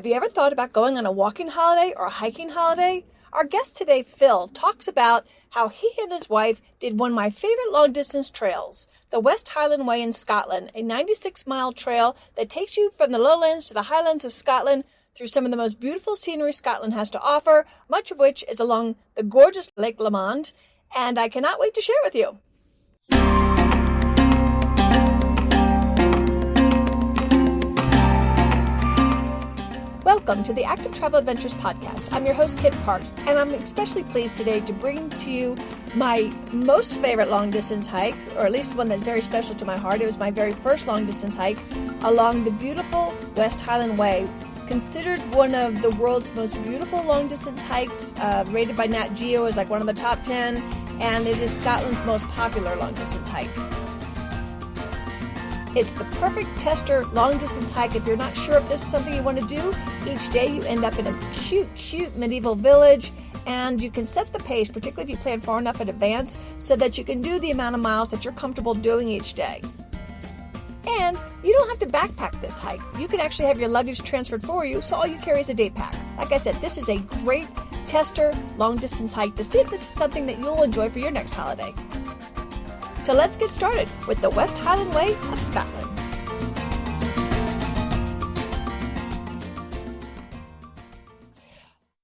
Have you ever thought about going on a walking holiday or a hiking holiday? Our guest today, Phil, talks about how he and his wife did one of my favorite long-distance trails, the West Highland Way in Scotland, a 96-mile trail that takes you from the lowlands to the highlands of Scotland through some of the most beautiful scenery Scotland has to offer, much of which is along the gorgeous Loch Lomond, and I cannot wait to share with you. Welcome to the Active Travel Adventures podcast. I'm your host, Kit Parks, and I'm especially pleased today to bring to you my most favorite long-distance hike, or at least one that's very special to my heart. It was my very first long-distance hike along the beautiful West Highland Way, considered one of the world's most beautiful long-distance hikes, rated by Nat Geo as like one of the top 10, and it is Scotland's most popular long-distance hike. It's the perfect tester long-distance hike if you're not sure if this is something you want to do. Each day you end up in a cute medieval village, and you can set the pace, particularly if you plan far enough in advance, so that you can do the amount of miles that you're comfortable doing each day. And you don't have to backpack this hike. You can actually have your luggage transferred for you, so all you carry is a day pack. Like I said, this is a great tester long-distance hike to see if this is something that you'll enjoy for your next holiday. So let's get started with the West Highland Way of Scotland.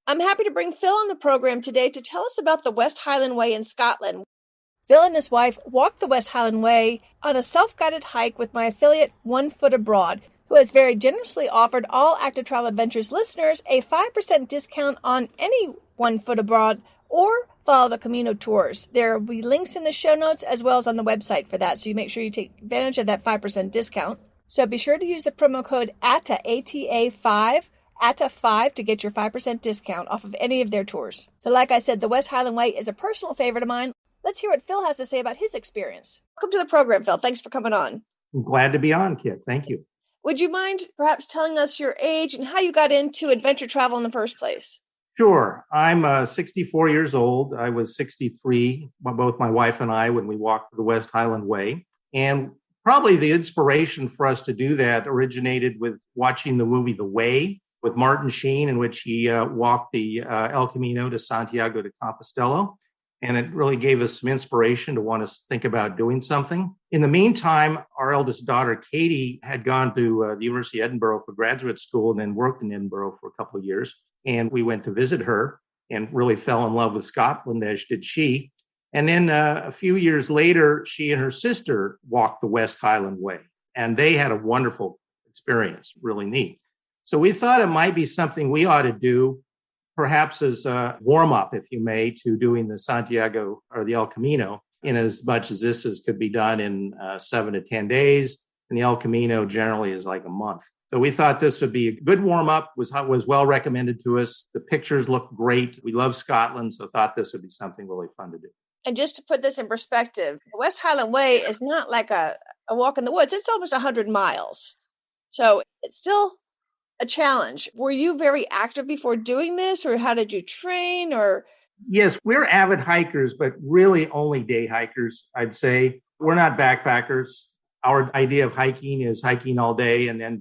I'm happy to bring Phil on the program today to tell us about the West Highland Way in Scotland. Phil and his wife walked the West Highland Way on a self-guided hike with my affiliate One Foot Abroad, who has very generously offered all Active Travel Adventures listeners a 5% discount on any One Foot Abroad or follow the Camino tours. There will be links in the show notes as well as on the website for that, so you make sure you take advantage of that 5% discount. So be sure to use the promo code ATA, ATA5, ATA5 to get your 5% discount off of any of their tours. So like I said, the West Highland Way is a personal favorite of mine. Let's hear what Phil has to say about his experience. Welcome to the program, Phil. Thanks for coming on. I'm glad to be on, Kit. Thank you. Would you mind perhaps telling us your age and how you got into adventure travel in the first place? Sure. I'm 64 years old. I was 63, both my wife and I, when we walked the West Highland Way. And probably the inspiration for us to do that originated with watching the movie The Way with Martin Sheen, in which he walked the El Camino to Santiago de Compostela. And it really gave us some inspiration to want to think about doing something. In the meantime, our eldest daughter, Katie, had gone to the University of Edinburgh for graduate school and then worked in Edinburgh for a couple of years. And we went to visit her and really fell in love with Scotland, as did she. And then a few years later, she and her sister walked the West Highland Way. And they had a wonderful experience, really neat. So we thought it might be something we ought to do, perhaps as a warm-up, if you may, to doing the Santiago or the El Camino, in as much as could be done in 7 to 10 days. And the El Camino generally is like a month. So we thought this would be a good warm-up, was well recommended to us. The pictures look great. We love Scotland, so thought this would be something really fun to do. And just to put this in perspective, the West Highland Way is not like a walk in the woods. It's almost 100 miles. So it's still a challenge. Were you very active before doing this, or how did you train? Or Yes, we're avid hikers, but really only day hikers, I'd say. We're not backpackers. Our idea of hiking is hiking all day and then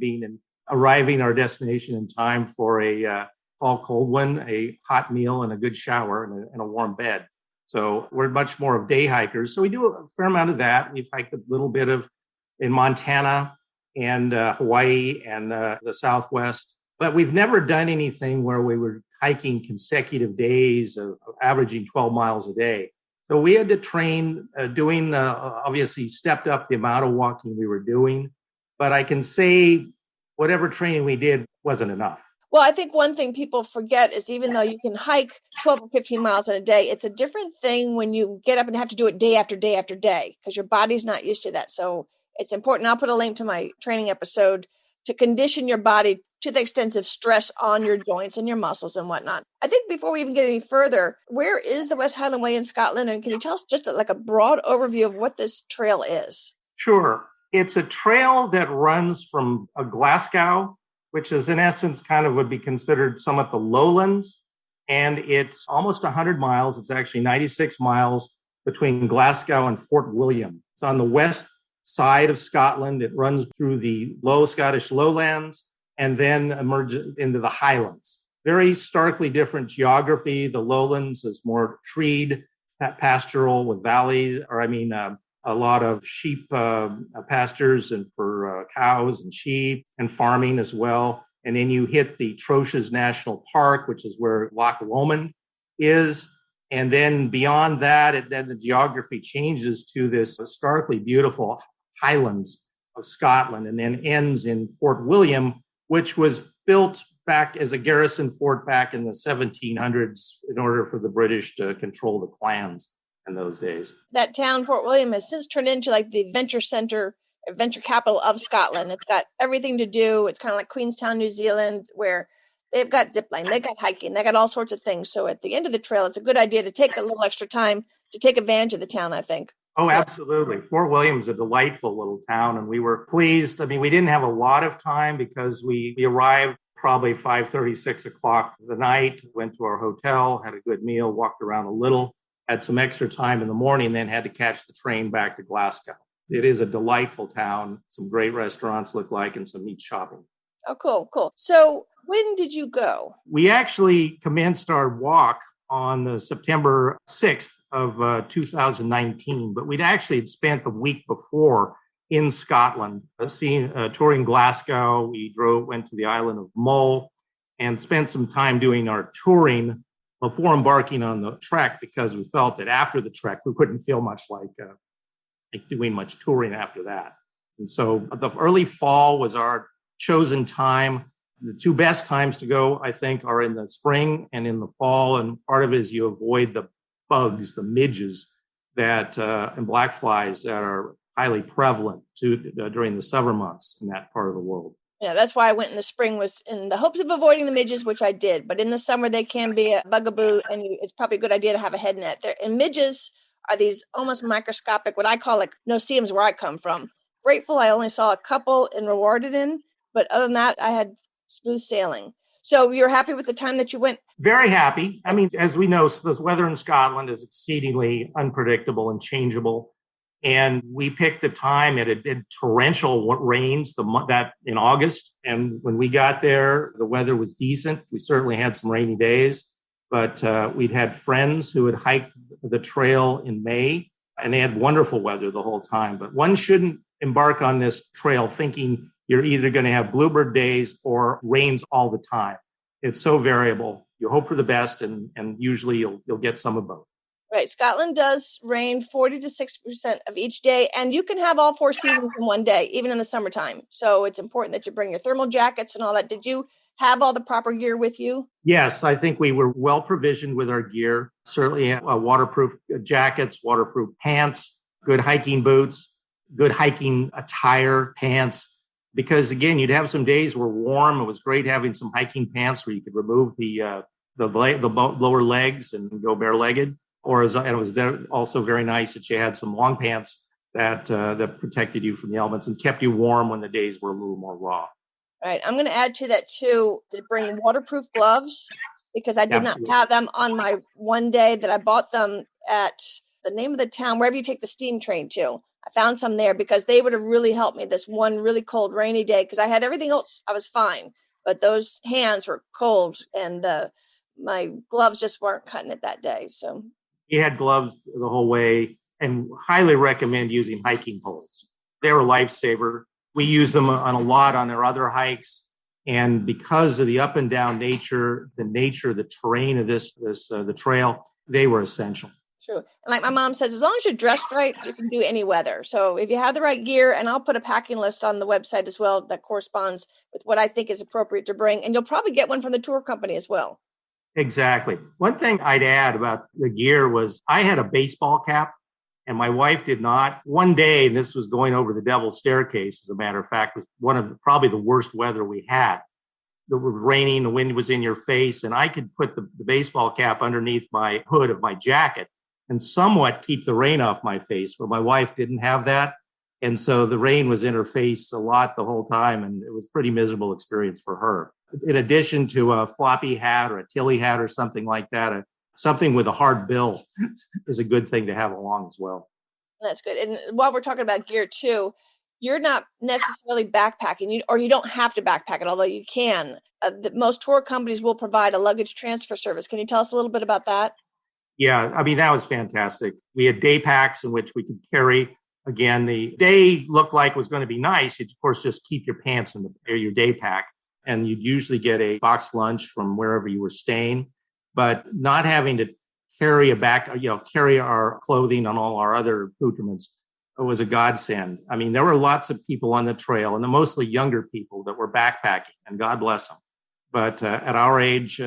arriving our destination in time for a fall cold one, a hot meal and a good shower and a warm bed. So we're much more of day hikers. So we do a fair amount of that. We've hiked a little bit in Montana and Hawaii and the Southwest, but we've never done anything where we were hiking consecutive days of averaging 12 miles a day. So we had to train obviously stepped up the amount of walking we were doing, but I can say whatever training we did wasn't enough. Well, I think one thing people forget is even though you can hike 12 or 15 miles in a day, it's a different thing when you get up and have to do it day after day after day, because your body's not used to that. So it's important. I'll put a link to my training episode to condition your body to the extent of stress on your joints and your muscles and whatnot. I think before we even get any further, where is the West Highland Way in Scotland? And can you tell us just like a broad overview of what this trail is? Sure. It's a trail that runs from Glasgow, which is in essence kind of would be considered somewhat the lowlands. And it's almost 100 miles. It's actually 96 miles between Glasgow and Fort William. It's on the west side of Scotland. It runs through the low Scottish lowlands. and then emerge into the highlands. Very starkly different geography. The lowlands is more treed, pastoral with valleys, a lot of sheep pastures and for cows and sheep and farming as well. And then you hit the Troches National Park, which is where Loch Lomond is. And then beyond that, then the geography changes to this starkly beautiful highlands of Scotland, and then ends in Fort William, which was built back as a garrison fort back in the 1700s in order for the British to control the clans in those days. That town, Fort William, has since turned into like the adventure center, adventure capital of Scotland. It's got everything to do. It's kind of like Queenstown, New Zealand, where they've got zipline, they got hiking, they got all sorts of things. So at the end of the trail, it's a good idea to take a little extra time to take advantage of the town, I think. Oh, absolutely. Fort William's a delightful little town, and we were pleased. I mean, we didn't have a lot of time because we arrived probably 5:30, 6 o'clock the night, went to our hotel, had a good meal, walked around a little, had some extra time in the morning, then had to catch the train back to Glasgow. It is a delightful town. Some great restaurants look like, and some neat shopping. Oh, cool. So when did you go? We actually commenced our walk on September 6th of 2019, but we'd actually had spent the week before in Scotland, touring Glasgow. We went to the island of Mull and spent some time doing our touring before embarking on the trek, because we felt that after the trek, we wouldn't feel much like doing much touring after that. And so the early fall was our chosen time. The two best times to go, I think, are in the spring and in the fall. And part of it is you avoid the bugs, the midges and black flies that are highly prevalent during the summer months in that part of the world. Yeah, that's why I went in the spring, was in the hopes of avoiding the midges, which I did. But in the summer, they can be a bugaboo, and it's probably a good idea to have a head net. And midges are these almost microscopic, what I call like no-see-ums where I come from. Grateful I only saw a couple in Rewarded, but other than that, I had smooth sailing. So you're happy with the time that you went? Very happy. I mean, as we know, the weather in Scotland is exceedingly unpredictable and changeable. And we picked the time. It had torrential rains that in August. And when we got there, the weather was decent. We certainly had some rainy days, but we'd had friends who had hiked the trail in May, and they had wonderful weather the whole time. But one shouldn't embark on this trail thinking you're either going to have bluebird days or rains all the time. It's so variable. You hope for the best, and usually you'll get some of both. Right. Scotland does rain 40 to 60% of each day, and you can have all four seasons in one day, even in the summertime. So it's important that you bring your thermal jackets and all that. Did you have all the proper gear with you? Yes, I think we were well provisioned with our gear. Certainly waterproof jackets, waterproof pants, good hiking boots, good hiking attire, pants. Because again, you'd have some days were warm. It was great having some hiking pants where you could remove the lower legs and go bare-legged. And it was also very nice that you had some long pants that protected you from the elements and kept you warm when the days were a little more raw. All right. I'm going to add to that, too, to bring waterproof gloves, because I did not have them on my one day that I bought them at the name of the town, wherever you take the steam train to. I found some there because they would have really helped me this one really cold, rainy day, because I had everything else. I was fine, but those hands were cold, and my gloves just weren't cutting it that day. So you had gloves the whole way, and highly recommend using hiking poles. They're a lifesaver. We use them a lot on our other hikes, and because of the up and down nature, the terrain of the trail, they were essential. True. And like my mom says, as long as you're dressed right, you can do any weather. So if you have the right gear, and I'll put a packing list on the website as well that corresponds with what I think is appropriate to bring. And you'll probably get one from the tour company as well. Exactly. One thing I'd add about the gear was I had a baseball cap and my wife did not. One day, and this was going over the Devil's Staircase, as a matter of fact, was one of probably the worst weather we had. It was raining, the wind was in your face, and I could put the baseball cap underneath my hood of my jacket and somewhat keep the rain off my face, where my wife didn't have that. And so the rain was in her face a lot the whole time, and it was a pretty miserable experience for her. In addition to a floppy hat or a tilly hat or something like that, something with a hard bill is a good thing to have along as well. That's good. And while we're talking about gear too, you're not necessarily backpacking, or you don't have to backpack it, although you can. Most tour companies will provide a luggage transfer service. Can you tell us a little bit about that? Yeah, I mean, that was fantastic. We had day packs in which we could carry. Again, the day looked like it was going to be nice. You'd, of course, just keep your pants in your day pack. And you'd usually get a box lunch from wherever you were staying. But not having to carry carry our clothing and all our other accoutrements, it was a godsend. I mean, there were lots of people on the trail, and mostly younger people that were backpacking, and God bless them. But at our age,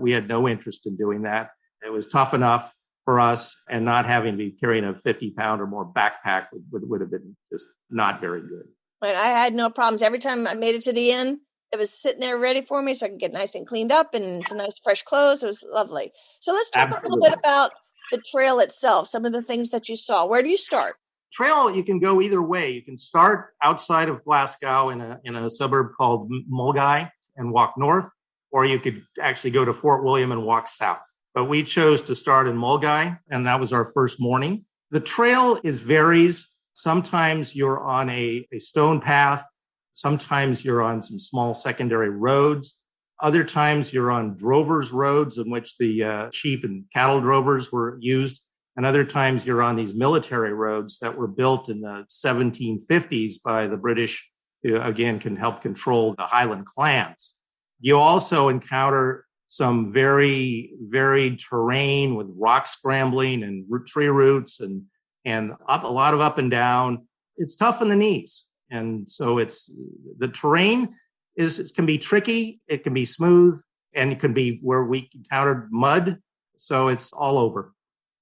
we had no interest in doing that. It was tough enough for us, and not having to be carrying a 50-pound or more backpack would have been just not very good. Right, I had no problems. Every time I made it to the inn, it was sitting there ready for me so I could get nice and cleaned up and some nice fresh clothes. It was lovely. So let's talk a little bit about the trail itself, some of the things that you saw. Where do you start? Trail, you can go either way. You can start outside of Glasgow in a suburb called Mulgai and walk north, or you could actually go to Fort William and walk south. But we chose to start in Mulgai, and that was our first morning. The trail varies. Sometimes you're on a stone path. Sometimes you're on some small secondary roads. Other times you're on drovers' roads in which the sheep and cattle drovers were used. And other times you're on these military roads that were built in the 1750s by the British, who, again, can help control the Highland clans. You also encounter some very varied terrain with rock scrambling and tree roots and a lot of up and down. It's tough in the knees. And so the terrain can be tricky. It can be smooth, and it can be where we encountered mud. So it's all over.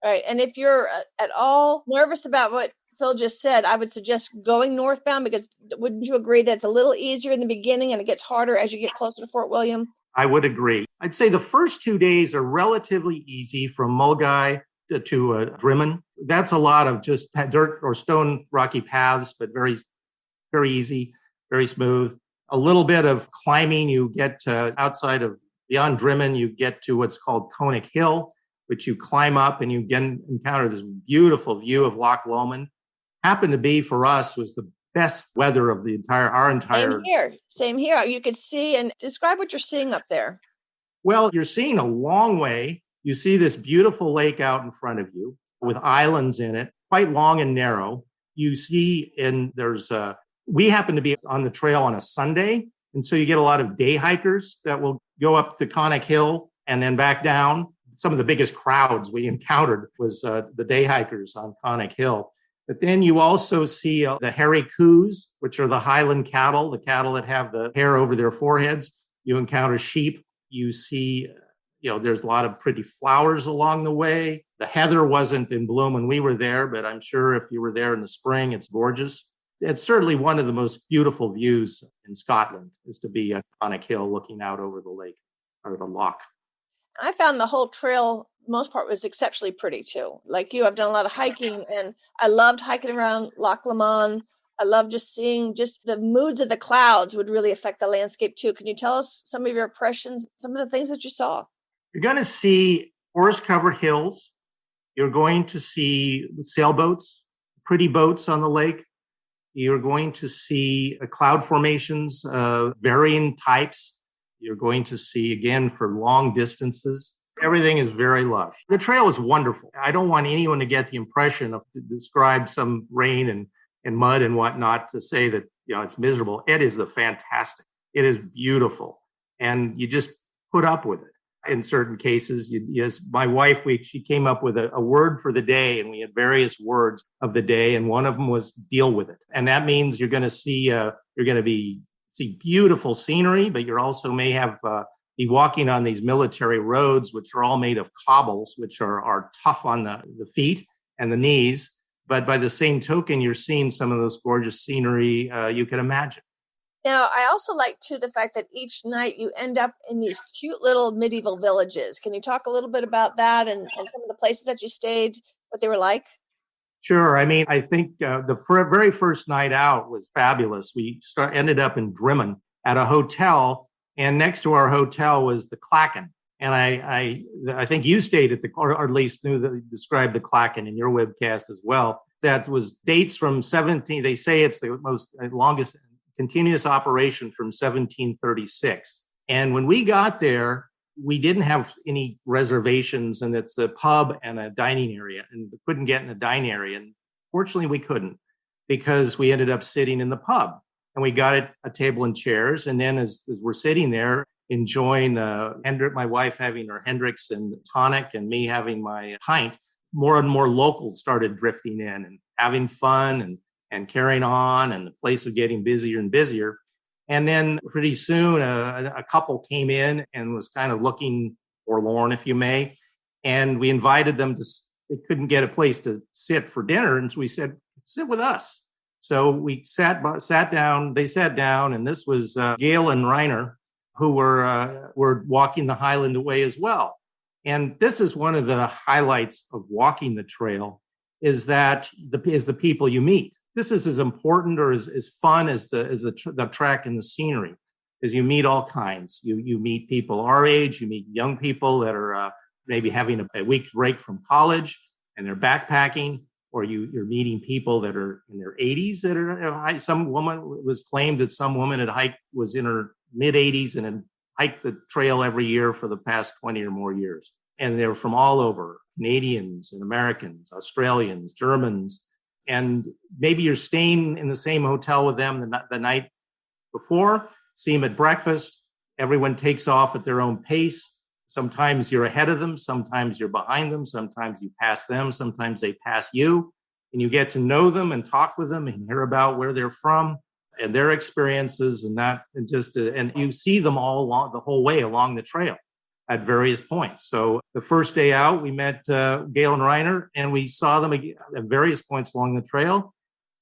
Right. And if you're at all nervous about what Phil just said, I would suggest going northbound, because wouldn't you agree that it's a little easier in the beginning and it gets harder as you get closer to Fort William? I would agree. I'd say the first 2 days are relatively easy from Mulgai to Drimmen. That's a lot of just dirt or stone rocky paths, but very, very easy, very smooth. A little bit of climbing. You get outside of beyond Drimmen, you get to what's called Koenig Hill, which you climb up and you again encounter this beautiful view of Loch Lomond. Happened to be for us was the best weather of our entire. Same here. You could see, and describe what you're seeing up there. Well, you're seeing a long way. You see this beautiful lake out in front of you with islands in it, quite long and narrow. You see, we happen to be on the trail on a Sunday. And so you get a lot of day hikers that will go up to Koenig Hill and then back down. Some of the biggest crowds we encountered was the day hikers on Koenig Hill. But then you also see the hairy coos, which are the Highland cattle, the cattle that have the hair over their foreheads. You encounter sheep. You see, there's a lot of pretty flowers along the way. The heather wasn't in bloom when we were there, but I'm sure if you were there in the spring, it's gorgeous. It's certainly one of the most beautiful views in Scotland is to be at Koenig Hill looking out over the lake or the loch. I found the whole trail, most part, was exceptionally pretty too. Like you, I've done a lot of hiking, and I loved hiking around Loch Lomond. I love just seeing the moods of the clouds would really affect the landscape too. Can you tell us some of your impressions, some of the things that you saw? You're going to see forest-covered hills. You're going to see sailboats, pretty boats on the lake. You're going to see cloud formations, varying types. You're going to see, again, for long distances. Everything is very lush. The trail is wonderful. I don't want anyone to get the impression of to describe some rain and mud and whatnot to say that it's miserable. It is fantastic. It is beautiful. And you just put up with it. In certain cases, yes, my wife, she came up with a word for the day, and we had various words of the day, and one of them was deal with it. And that means you're going to see see beautiful scenery, but you're also may have be walking on these military roads, which are all made of cobbles, which are tough on the feet and the knees. But by the same token, you're seeing some of those gorgeous scenery you can imagine. Now, I also like, too, the fact that each night you end up in these cute little medieval villages. Can you talk a little bit about that and some of the places that you stayed, what they were like? Sure. I mean, I think the very first night out was fabulous. We ended up in Drimmen at a hotel, and next to our hotel was the Clachan. And I think you stayed at or at least described the Clachan in your webcast as well. that was dates from 17. They say it's the longest continuous operation from 1736. And when we got there, we didn't have any reservations, and it's a pub and a dining area, and we couldn't get in a dining area. And fortunately, we couldn't, because we ended up sitting in the pub, and we got a table and chairs. And then as we're sitting there enjoying my wife having her Hendrix and tonic and me having my pint, more and more locals started drifting in and having fun and carrying on, and the place was getting busier and busier. And then pretty soon, a couple came in and was kind of looking forlorn, if you may. And we invited them they couldn't get a place to sit for dinner. And so we said, sit with us. So we sat down, they sat down, and this was Gail and Reiner, who were walking the Highland Way as well. And this is one of the highlights of walking the trail, is that the people you meet. This is as important or as fun as the track and the scenery, as you meet all kinds. You meet people our age, you meet young people that are maybe having a week break from college and they're backpacking, or you're meeting people that are in their 80s that are some woman was claimed that some woman was in her mid 80s and had hiked the trail every year for the past 20 or more years. And they're from all over, Canadians and Americans, Australians, Germans. And maybe you're staying in the same hotel with them the night before, see them at breakfast. Everyone takes off at their own pace. Sometimes you're ahead of them. Sometimes you're behind them. Sometimes you pass them. Sometimes they pass you. And you get to know them and talk with them and hear about where they're from and their experiences, and you see them all along the whole way along the trail at various points. So the first day out, we met Gail and Reiner, and we saw them at various points along the trail.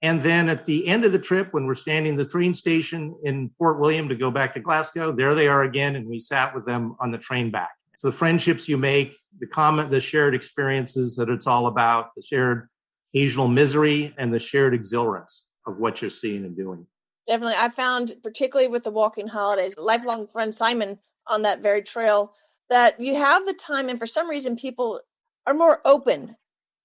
And then at the end of the trip, when we're standing at the train station in Fort William to go back to Glasgow, there they are again, and we sat with them on the train back. So the friendships you make, the shared experiences that it's all about, the shared occasional misery, and the shared exhilarance of what you're seeing and doing. Definitely. I found, particularly with the walking holidays, lifelong friend Simon on that very trail, that you have the time, and for some reason people are more open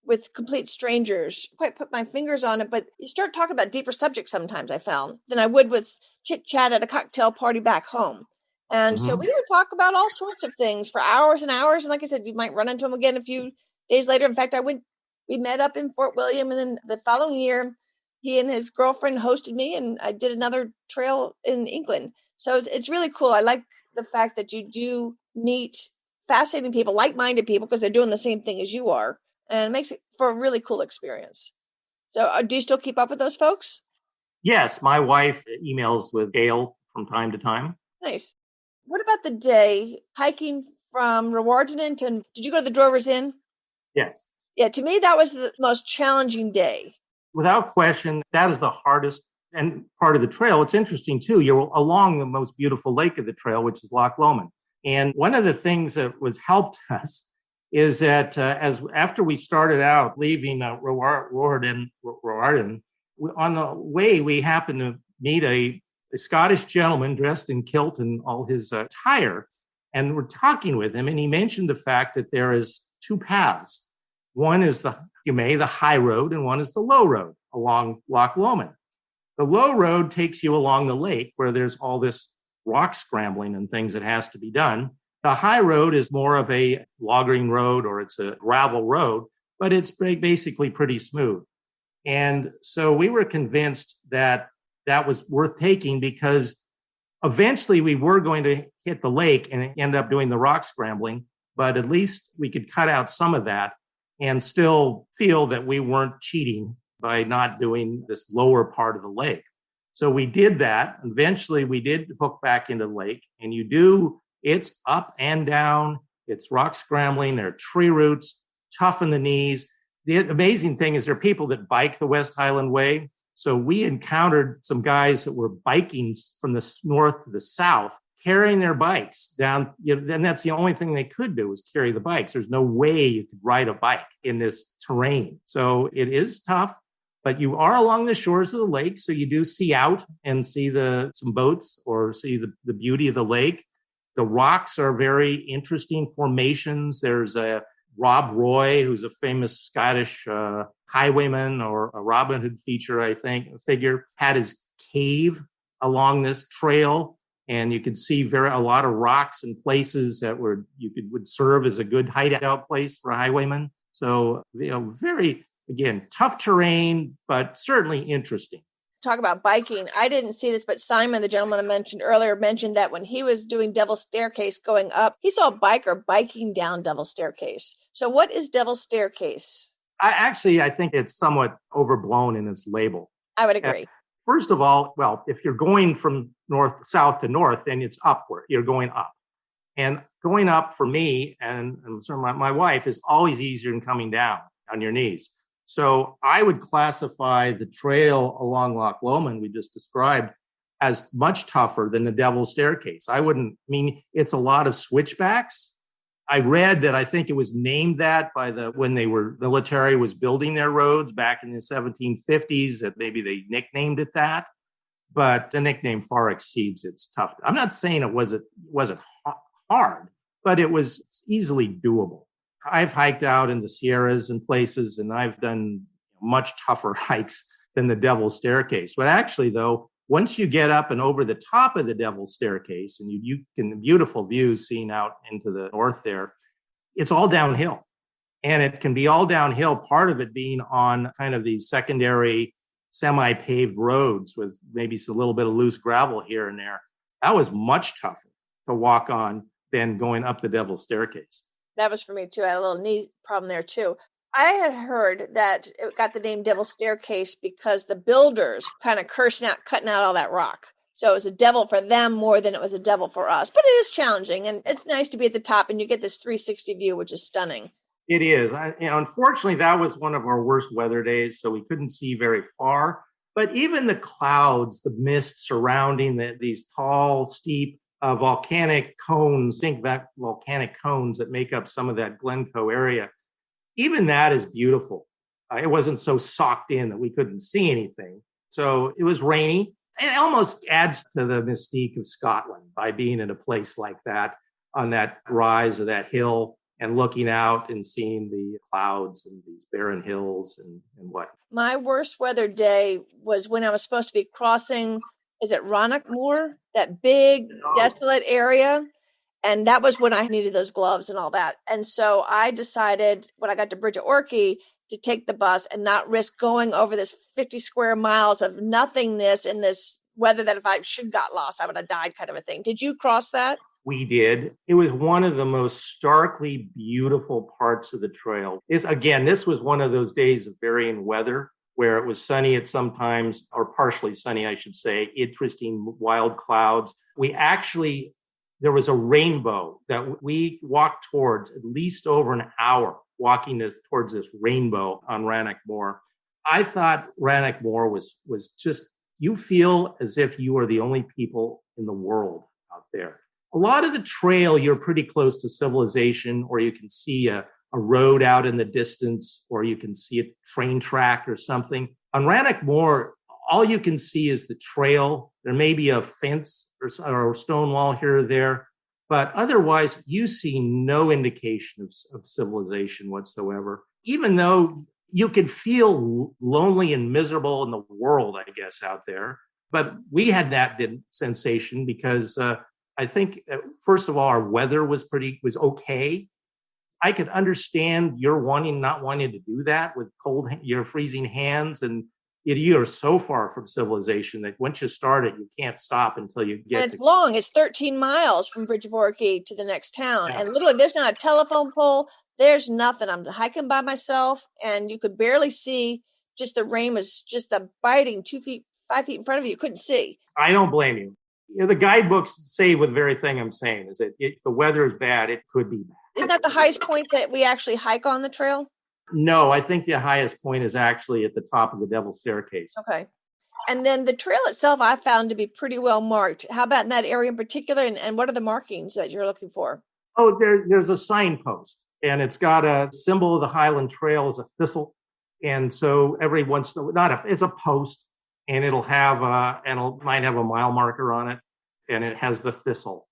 with complete strangers. Quite put my fingers on it, but you start talking about deeper subjects sometimes, I found, than I would with chit chat at a cocktail party back home. And so we would talk about all sorts of things for hours and hours. And like I said, you might run into them again a few days later. In fact, we met up in Fort William, and then the following year, he and his girlfriend hosted me, and I did another trail in England. So it's really cool. I like the fact that you do meet fascinating people, like-minded people, because they're doing the same thing as you are, and it makes it for a really cool experience. So do you still keep up with those folks? Yes, my wife emails with Gail from time to time. Nice. What about the day hiking from Rewardon to, did you go to the Drovers Inn? Yes. Yeah, to me, that was the most challenging day. Without question, that is the hardest and part of the trail. It's interesting, too. You're along the most beautiful lake of the trail, which is Loch Lomond. And one of the things that helped us is that after we started out leaving Rewardon, on the way, we happened to meet a Scottish gentleman dressed in kilt and all his attire. And we're talking with him, and he mentioned the fact that there is two paths. One is the high road, and one is the low road along Loch Lomond. The low road takes you along the lake where there's all this rock scrambling and things that has to be done. The high road is more of a logging road, or it's a gravel road, but it's basically pretty smooth. And so we were convinced that was worth taking, because eventually we were going to hit the lake and end up doing the rock scrambling, but at least we could cut out some of that and still feel that we weren't cheating by not doing this lower part of the lake. So we did that. Eventually we did hook back into the lake, and it's up and down. It's rock scrambling. There are tree roots, tough in the knees. The amazing thing is there are people that bike the West Highland Way. So we encountered some guys that were biking from the north to the south, carrying their bikes down. And that's the only thing they could do, was carry the bikes. There's no way you could ride a bike in this terrain. So it is tough, but you are along the shores of the lake. So you do see out and see some boats, or see the beauty of the lake. The rocks are very interesting formations. There's Rob Roy, who's a famous Scottish highwayman or a Robin Hood figure, had his cave along this trail. And you could see a lot of rocks and places that would serve as a good hideout place for a highwayman. So, very, again, tough terrain, but certainly interesting. Talk about biking. I didn't see this, but Simon, the gentleman I mentioned earlier, mentioned that when he was doing Devil's Staircase going up, he saw a biker biking down Devil's Staircase. So what is Devil's Staircase? I think it's somewhat overblown in its label. I would agree. First of all, well, if you're going from south to north, then it's upward. You're going up. And going up for me and my wife is always easier than coming down on your knees. So I would classify the trail along Loch Lomond we just described as much tougher than the Devil's Staircase. It's a lot of switchbacks. I read that I think it was named that when military was building their roads back in the 1750s, that maybe they nicknamed it that. But the nickname far exceeds its tough. I'm not saying it wasn't hard, but it was easily doable. I've hiked out in the Sierras and places, and I've done much tougher hikes than the Devil's Staircase. But actually, though, once you get up and over the top of the Devil's Staircase, and you can beautiful views seen out into the north there, it's all downhill. And it can be all downhill, part of it being on kind of these secondary semi-paved roads with maybe a little bit of loose gravel here and there. That was much tougher to walk on than going up the Devil's Staircase. That was for me too. I had a little knee problem there too. I had heard that it got the name Devil's Staircase because the builders kind of cutting out all that rock. So it was a devil for them more than it was a devil for us. But it is challenging, and it's nice to be at the top, and you get this 360 view, which is stunning. It is. Unfortunately, that was one of our worst weather days, so we couldn't see very far. But even the clouds, the mist surrounding these tall, steep volcanic cones, volcanic cones that make up some of that Glencoe area, even that is beautiful. It wasn't so socked in that we couldn't see anything. So it was rainy. It almost adds to the mystique of Scotland by being in a place like that, on that rise or that hill, and looking out and seeing the clouds and these barren hills and what. My worst weather day was when I was supposed to be crossing, is it Rannochmoor? That big, desolate area. And that was when I needed those gloves and all that. And so I decided when I got to Bridget, Worki, to take the bus and not risk going over this 50 square miles of nothingness in this weather that if I got lost, I would have died kind of a thing. Did you cross that? We did. It was one of the most starkly beautiful parts of the trail. This was one of those days of varying weather where it was sunny at some times, or partially sunny, I should say, interesting wild clouds. There was a rainbow that we walked towards at least over an hour, walking towards this rainbow on Rannochmoor. I thought Rannochmoor was just, you feel as if you are the only people in the world out there. A lot of the trail, you're pretty close to civilization, or you can see a road out in the distance, or you can see a train track or something. On Rannochmoor, all you can see is the trail. There may be a fence or a stone wall here or there, but otherwise you see no indication of civilization whatsoever. Even though you could feel lonely and miserable in the world, I guess, out there. But we had that sensation because I think, first of all, our weather was okay. I could understand your not wanting to do that with your freezing hands, and you are so far from civilization that once you start it, you can't stop until you get. And it's long. It's 13 miles from Bridget Worki to the next town, and literally, there's not a telephone pole. There's nothing. I'm hiking by myself, and you could barely see. Just the rain was just a biting 5 feet in front of you. You couldn't see. I don't blame you. The guidebooks say the very thing I'm saying is that if the weather is bad, it could be bad. Isn't that the highest point that we actually hike on the trail? No, I think the highest point is actually at the top of the Devil's Staircase. Okay. And then the trail itself I found to be pretty well marked. How about in that area in particular? And what are the markings that you're looking for? Oh, there's a signpost, and it's got a symbol of the Highland Trail as a thistle. And so it's a post, and it'll have might have a mile marker on it, and it has the thistle.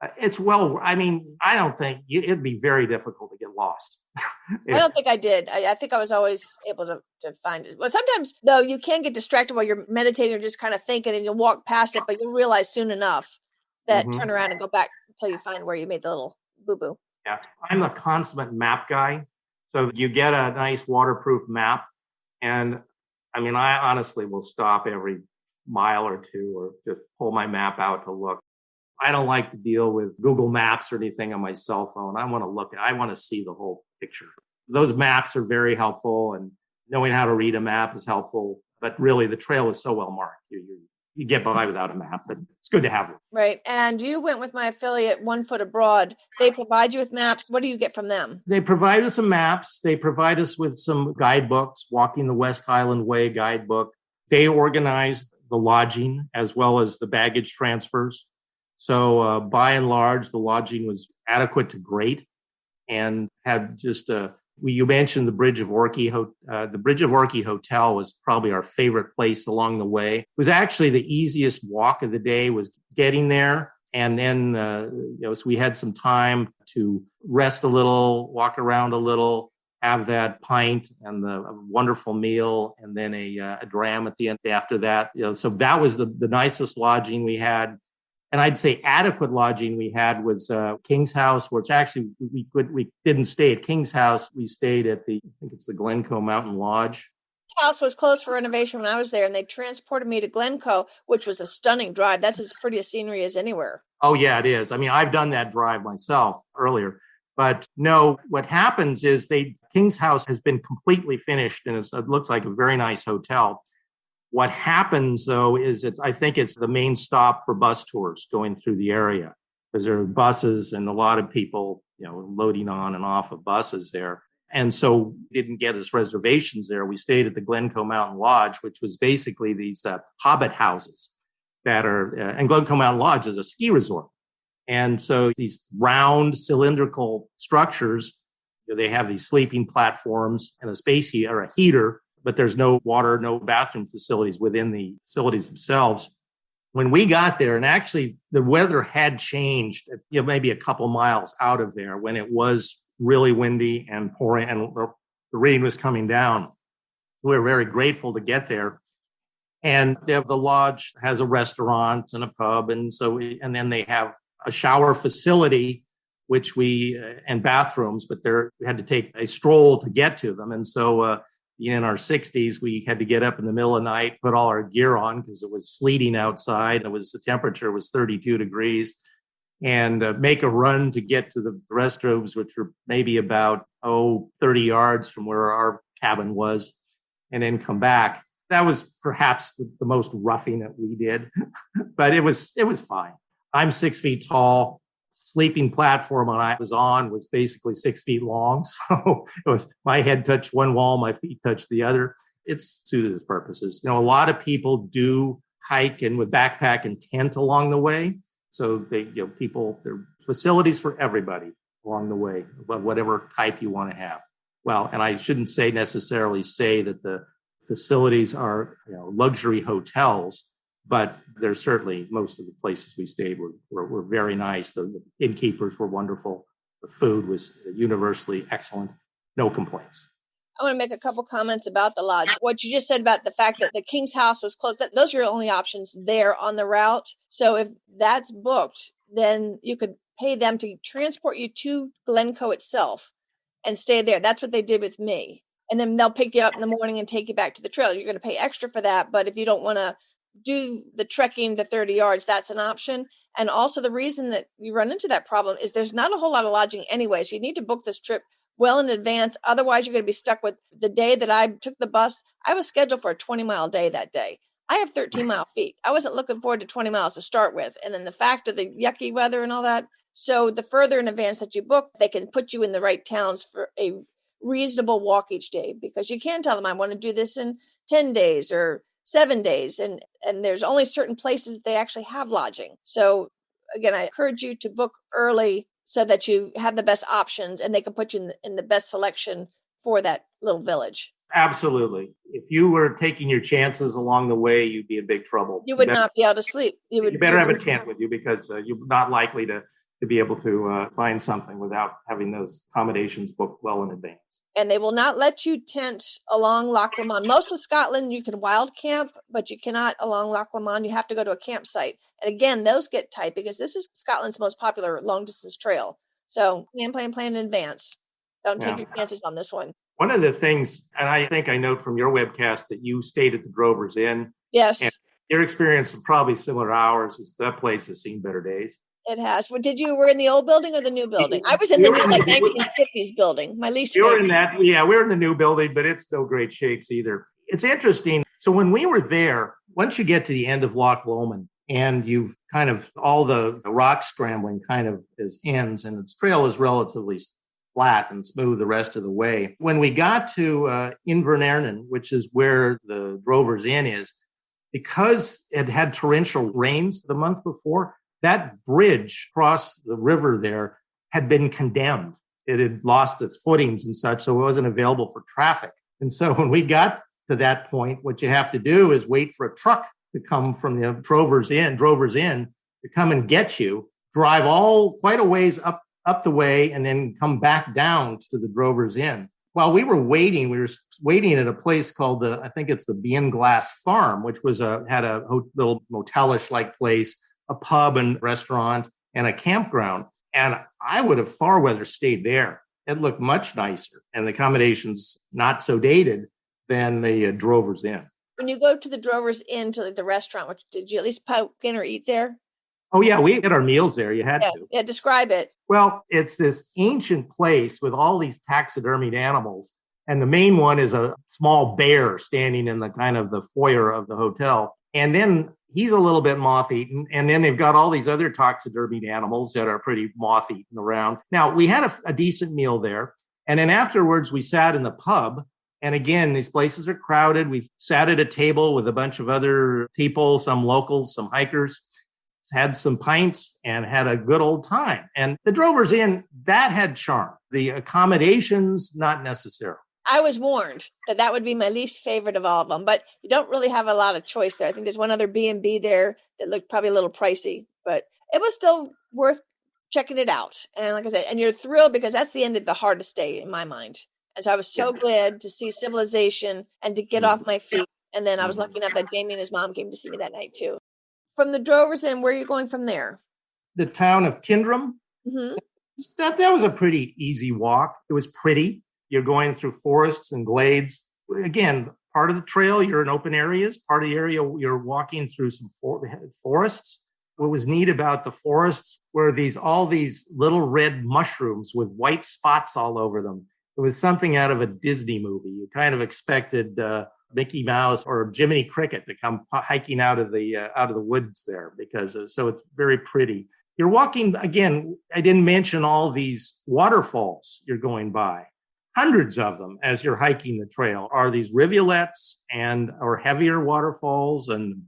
I don't think it'd be very difficult to get lost. I don't think I did. I think I was always able to find it. Well, sometimes, though, you can get distracted while you're meditating or just kind of thinking, and you'll walk past it, but you'll realize soon enough that turn around and go back until you find where you made the little boo-boo. Yeah, I'm the consummate map guy. So you get a nice waterproof map. And I mean, I honestly will stop every mile or two or just pull my map out to look. I don't like to deal with Google Maps or anything on my cell phone. I want to see the whole picture. Those maps are very helpful, and knowing how to read a map is helpful. But really, the trail is so well marked. You get by without a map, but it's good to have one. Right. And you went with my affiliate, 1 Foot Abroad. They provide you with maps. What do you get from them? They provide us some maps. They provide us with some guidebooks, Walking the West Highland Way guidebook. They organize the lodging as well as the baggage transfers. So by and large, the lodging was adequate to great, and had just you mentioned the Bridge of Worki. The Bridge of Worki Hotel was probably our favorite place along the way. It was actually the easiest walk of the day, was getting there. And then, so we had some time to rest a little, walk around a little, have that pint and the wonderful meal, and then a dram at the end after that. So that was the nicest lodging we had. And I'd say adequate lodging we had was King's House, which actually we didn't stay at King's House. We stayed at I think it's the Glencoe Mountain Lodge. House was closed for renovation when I was there, and they transported me to Glencoe, which was a stunning drive. That's as pretty a scenery as anywhere. Oh, yeah, it is. I mean, I've done that drive myself earlier. But no, what happens is King's House has been completely finished, and it looks like a very nice hotel. What happens, though, is I think it's the main stop for bus tours going through the area, because there are buses and a lot of people, loading on and off of buses there. And so we didn't get us reservations there. We stayed at the Glencoe Mountain Lodge, which was basically these hobbit houses and Glencoe Mountain Lodge is a ski resort. And so these round cylindrical structures, they have these sleeping platforms and a space heater, or a heater, but there's no water, no bathroom facilities within the facilities themselves. When we got there, and actually the weather had changed, maybe a couple miles out of there when it was really windy and pouring and the rain was coming down. We were very grateful to get there. And the lodge has a restaurant and a pub. And and then they have a shower facility, and bathrooms, but we had to take a stroll to get to them. And so, in our 60s, we had to get up in the middle of the night, put all our gear on because it was sleeting outside. The temperature was 32 degrees, and make a run to get to the restrooms, which were maybe about 30 yards from where our cabin was, and then come back. That was perhaps the most roughing that we did, but it was fine. I'm 6 feet tall. Sleeping platform I was on was basically 6 feet long. So it was my head touched one wall, my feet touched the other. It's suited its purposes. A lot of people do hike and with backpack and tent along the way. So there are facilities for everybody along the way, whatever type you want to have. Well, and I shouldn't necessarily say that the facilities are luxury hotels, but there's certainly most of the places we stayed were very nice. The innkeepers were wonderful. The food was universally excellent. No complaints. I want to make a couple comments about the lodge. What you just said about the fact that the King's House was closed, those are your only options there on the route. So if that's booked, then you could pay them to transport you to Glencoe itself and stay there. That's what they did with me. And then they'll pick you up in the morning and take you back to the trail. You're going to pay extra for that. But if you don't want to do the trekking the 30 yards, that's an option. And also the reason that you run into that problem is there's not a whole lot of lodging anyway. So you need to book this trip well in advance. Otherwise, you're going to be stuck with the day that I took the bus. I was scheduled for a 20-mile day that day. I have 13-mile feet. I wasn't looking forward to 20 miles to start with. And then the fact of the yucky weather and all that. So the further in advance that you book, they can put you in the right towns for a reasonable walk each day, because you can tell them I want to do this in 10 days or 7 days. And there's only certain places that they actually have lodging. So again, I encourage you to book early so that you have the best options and they can put you in the best selection for that little village. Absolutely. If you were taking your chances along the way, you'd be in big trouble. You would not be able to sleep. You better have a tent with you, because you're not likely to to be able to find something without having those accommodations booked well in advance. And they will not let you tent along Loch Lomond. Most of Scotland, you can wild camp, but you cannot along Loch Lomond. You have to go to a campsite. And again, those get tight because this is Scotland's most popular long-distance trail. So plan in advance. Don't take your chances on this one. One of the things, and I think I note from your webcast that you stayed at the Drover's Inn. Yes. And your experience is probably similar to ours. Is that place has seen better days. It has. Well, were in the old building or the new building? I was in the 1950s building. My least favorite. We were in that. Yeah, we were in the new building, but it's no great shakes either. It's interesting. So when we were there, once you get to the end of Loch Lomond and you've kind of all the rock scrambling kind of ends and its trail is relatively flat and smooth the rest of the way. When we got to Inverness, which is where the Drover's Inn is, because it had torrential rains the month before, that bridge across the river there had been condemned. It had lost its footings and such, so it wasn't available for traffic. And so when we got to that point, what you have to do is wait for a truck to come from the Drover's Inn to come and get you, drive quite a ways up the way, and then come back down to the Drover's Inn. While we were waiting at a place called I think it's the Beinglass Farm, which was had a little motelish like place, a pub and restaurant and a campground. And I would have far rather stayed there. It looked much nicer and the accommodations not so dated than the Drover's Inn. When you go to the Drover's Inn, to the restaurant, did you at least poke in or eat there? Oh, yeah, we had our meals there. You had to. Yeah, describe it. Well, it's this ancient place with all these taxidermied animals. And the main one is a small bear standing in the kind of the foyer of the hotel. And then he's a little bit moth-eaten. And then they've got all these other taxidermied animals that are pretty moth-eaten around. Now, we had a decent meal there. And then afterwards, we sat in the pub. And again, these places are crowded. We sat at a table with a bunch of other people, some locals, some hikers, had some pints and had a good old time. And the Drover's Inn, that had charm. The accommodations, not necessarily. I was warned that would be my least favorite of all of them, but you don't really have a lot of choice there. I think there's one other B&B there that looked probably a little pricey, but it was still worth checking it out. And like I said, and you're thrilled because that's the end of the hardest day in my mind. And so I was so glad to see civilization and to get off my feet. And then I was lucky enough that Jamie and his mom came to see me that night too. From the Drover's Inn, where are you going from there? The town of Tyndrum. Mm-hmm. That was a pretty easy walk. It was pretty. You're going through forests and glades. Again, part of the trail, you're in open areas. Part of the area, you're walking through some forests. What was neat about the forests were all these little red mushrooms with white spots all over them. It was something out of a Disney movie. You kind of expected Mickey Mouse or Jiminy Cricket to come hiking out of the woods there so it's very pretty. You're walking, again, I didn't mention all these waterfalls you're going by. Hundreds of them as you're hiking the trail are these rivulets or heavier waterfalls and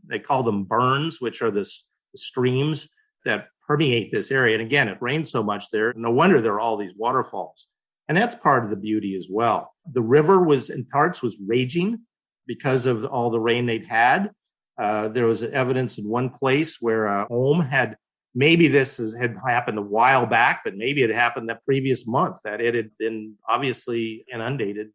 they call them burns, which are the streams that permeate this area. And again, it rains so much there. No wonder there are all these waterfalls. And that's part of the beauty as well. The river was raging because of all the rain they'd had. There was evidence in one place where a home maybe this had happened a while back, but maybe it happened that previous month that it had been obviously inundated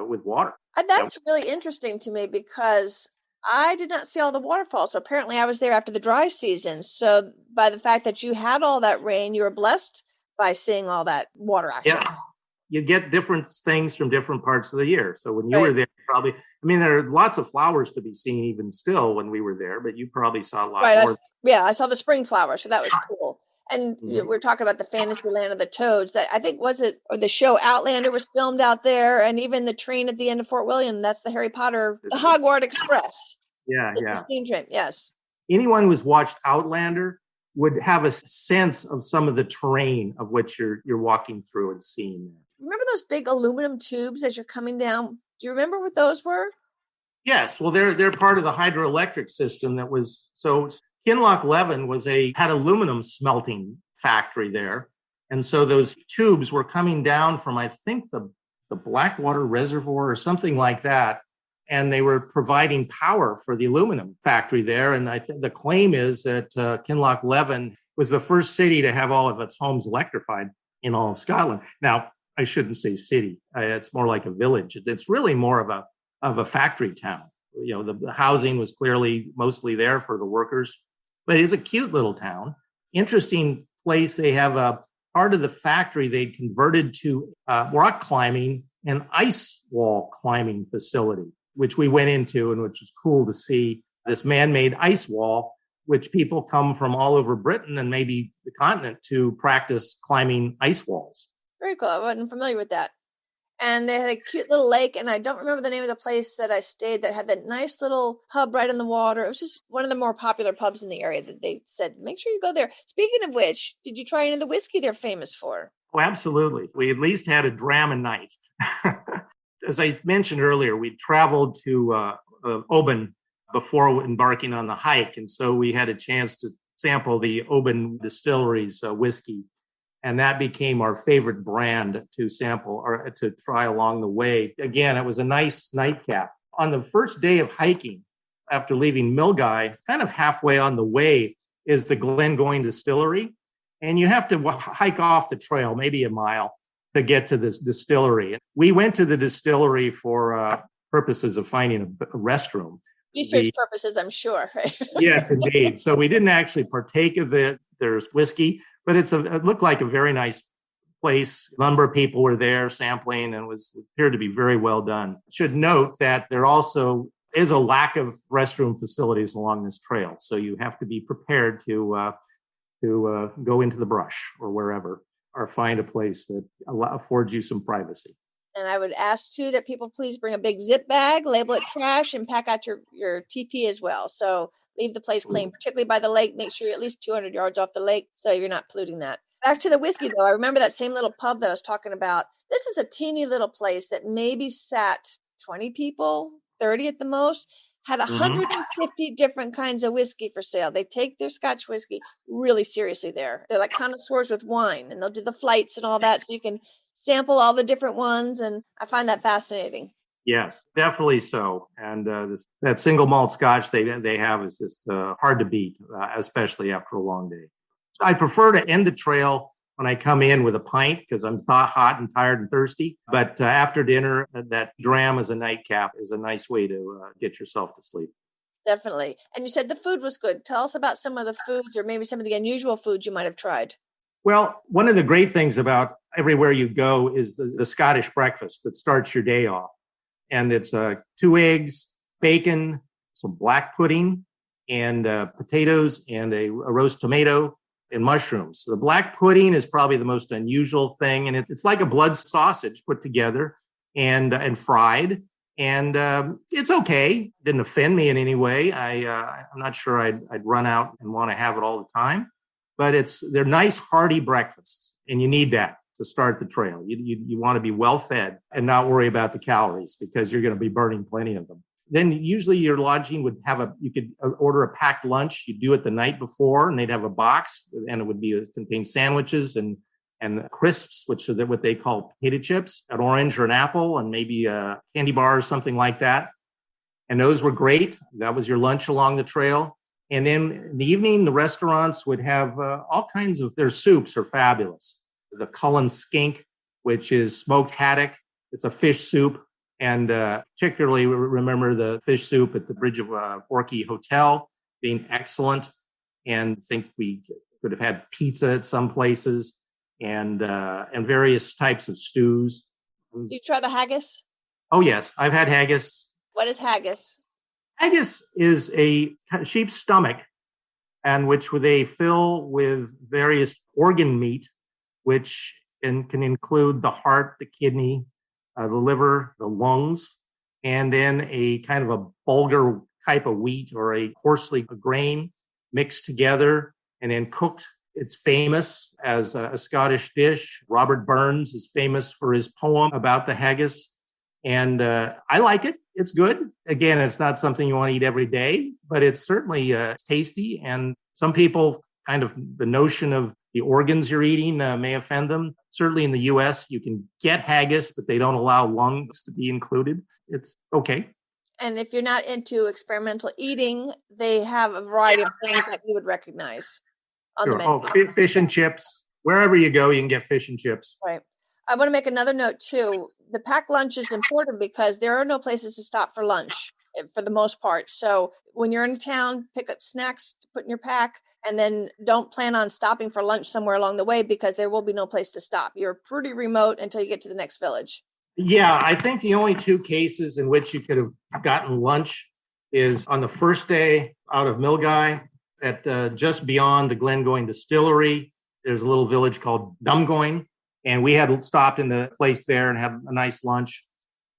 with water. And that's really interesting to me because I did not see all the waterfalls. So apparently I was there after the dry season. So by the fact that you had all that rain, you were blessed by seeing all that water action. Yes. You get different things from different parts of the year. So when you were there, there are lots of flowers to be seen even still when we were there, but you probably saw a lot more. I saw the spring flowers, so that was cool. And we're talking about the fantasy land of the toads. That I think the show Outlander was filmed out there, and even the train at the end of Fort William. That's the Harry Potter, the Hogwarts Express. Yeah. The steam train. Yes. Anyone who's watched Outlander would have a sense of some of the terrain of which you're walking through and seeing. Remember those big aluminum tubes as you're coming down? Do you remember what those were? Yes. Well, they're part of the hydroelectric system that was so. Loch Lomond had aluminum smelting factory there. And so those tubes were coming down from, I think, the Blackwater Reservoir or something like that. and they were providing power for the aluminum factory there. And I think the claim is that Loch Lomond was the first city to have all of its homes electrified in all of Scotland. Now, I shouldn't say city. It's more like a village. It's really more of a factory town. You know, the housing was clearly mostly there for the workers, but it's a cute little town. Interesting place. They have a part of the factory they converted to rock climbing and ice wall climbing facility, which we went into and which was cool to see this man-made ice wall, which people come from all over Britain and maybe the continent to practice climbing ice walls. Very cool. I wasn't familiar with that. And they had a cute little lake, and I don't remember the name of the place that I stayed that had that nice little pub right in the water. It was just one of the more popular pubs in the area that they said, make sure you go there. Speaking of which, did you try any of the whiskey they're famous for? Oh, absolutely. We at least had a dram a night. As I mentioned earlier, we traveled to Oban before embarking on the hike, and so we had a chance to sample the Oban Distillery's whiskey. And that became our favorite brand to sample or to try along the way. Again, it was a nice nightcap. On the first day of hiking, after leaving Milgai, kind of halfway on the way is the Glencoe Distillery. And you have to hike off the trail, maybe a mile, to get to this distillery. We went to the distillery for purposes of finding a restroom. Research purposes, I'm sure. Right? Yes, indeed. So we didn't actually partake of it. There's whiskey. But it looked like a very nice place. A number of people were there sampling and appeared to be very well done. Should note that there also is a lack of restroom facilities along this trail. So you have to be prepared to go into the brush or wherever or find a place that affords you some privacy. And I would ask, too, that people please bring a big zip bag, label it trash, and pack out your TP as well. So leave the place clean, particularly by the lake. Make sure you're at least 200 yards off the lake so you're not polluting that. Back to the whiskey, though. I remember that same little pub that I was talking about. This is a teeny little place that maybe sat 20 people, 30 at the most, had 150 different kinds of whiskey for sale. They take their Scotch whiskey really seriously there. They're like connoisseurs with wine, and they'll do the flights and all that so you can sample all the different ones, and I find that fascinating. Yes, definitely so. And that single malt Scotch they have is just hard to beat, especially after a long day. So I prefer to end the trail when I come in with a pint because I'm hot and tired and thirsty. But after dinner, that dram as a nightcap is a nice way to get yourself to sleep. Definitely. And you said the food was good. Tell us about some of the foods or maybe some of the unusual foods you might have tried. Well, one of the great things about everywhere you go is the Scottish breakfast that starts your day off. And it's 2 eggs, bacon, some black pudding, and potatoes, and a roast tomato, and mushrooms. So the black pudding is probably the most unusual thing, and it's like a blood sausage put together and fried. And it's okay. Didn't offend me in any way. I'm not sure I'd run out and want to have it all the time. But they're nice, hearty breakfasts, and you need that to start the trail. You want to be well fed and not worry about the calories because you're going to be burning plenty of them. Then usually your lodging would you could order a packed lunch. You do it the night before, and they'd have a box, and it would contain sandwiches and crisps, which are what they call potato chips, an orange or an apple, and maybe a candy bar or something like that. And those were great. That was your lunch along the trail. And then in the evening, the restaurants would have all kinds of, their soups are fabulous. The Cullen skink, which is smoked haddock. It's a fish soup. And particularly remember the fish soup at the Bridget Worki Hotel being excellent. And I think we could have had pizza at some places and various types of stews. Did you try the haggis? Oh, yes. I've had haggis. What is haggis? Haggis is a sheep's stomach, and which they fill with various organ meat, which can include the heart, the kidney, the liver, the lungs, and then a kind of a bulgur type of wheat or a coarsely grain mixed together and then cooked. It's famous as a Scottish dish. Robert Burns is famous for his poem about the haggis. And I like it. It's good. Again, it's not something you want to eat every day, but it's certainly tasty. And some people kind of the notion of the organs you're eating may offend them. Certainly in the U.S., you can get haggis, but they don't allow lungs to be included. It's okay. And if you're not into experimental eating, they have a variety of things that you would recognize on the Sure. menu. Oh, fish and chips. Wherever you go, you can get fish and chips. Right. I want to make another note too. The packed lunch is important because there are no places to stop for lunch for the most part. So when you're in town, pick up snacks to put in your pack, and then don't plan on stopping for lunch somewhere along the way because there will be no place to stop. You're pretty remote until you get to the next village. Yeah, I think the only two cases in which you could have gotten lunch is on the first day out of Milgai at just beyond the Glencoe Distillery. There's a little village called Dumgoyne, and we had stopped in the place there and had a nice lunch.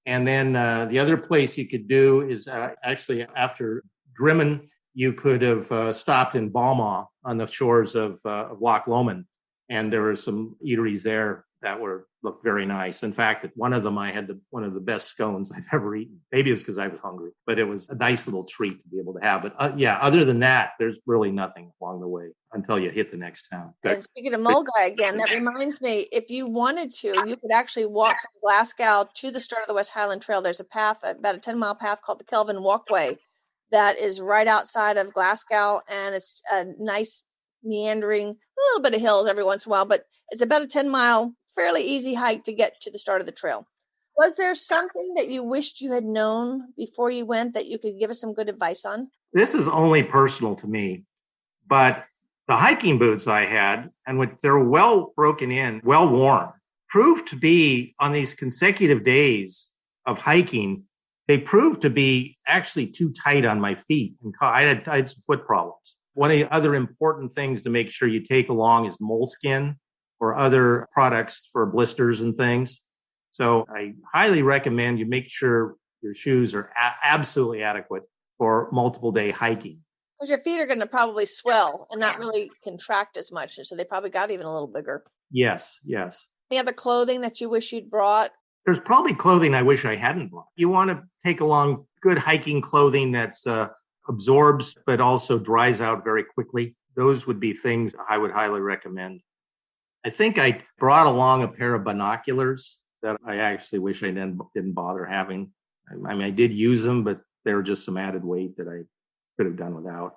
And then the other place you could do is actually after Drimmen, you could have stopped in Balmaw on the shores of Loch Lomond, and there were some eateries there that looked very nice. In fact, at one of them, I had one of the best scones I've ever eaten. Maybe it's because I was hungry, but it was a nice little treat to be able to have. But yeah, other than that, there's really nothing along the way until you hit the next town. And speaking of Mulgai again, that reminds me, if you wanted to, you could actually walk from Glasgow to the start of the West Highland Trail. There's a path, about a 10-mile path called the Kelvin Walkway that is right outside of Glasgow, and it's a nice meandering, a little bit of hills every once in a while, but it's about a 10-mile, fairly easy hike to get to the start of the trail. Was there something that you wished you had known before you went that you could give us some good advice on? This is only personal to me, but the hiking boots I had, and they're well broken in, well worn, proved to be on these consecutive days of hiking, they proved to be actually too tight on my feet. And I had some foot problems. One of the other important things to make sure you take along is moleskin or other products for blisters and things. So I highly recommend you make sure your shoes are absolutely adequate for multiple day hiking. Because your feet are going to probably swell and not really contract as much. So they probably got even a little bigger. Yes. Any other clothing that you wish you'd brought? There's probably clothing I wish I hadn't brought. You want to take along good hiking clothing that's absorbs, but also dries out very quickly. Those would be things I would highly recommend. I think I brought along a pair of binoculars that I actually wish I didn't bother having. I mean, I did use them, but they were just some added weight that I could have done without,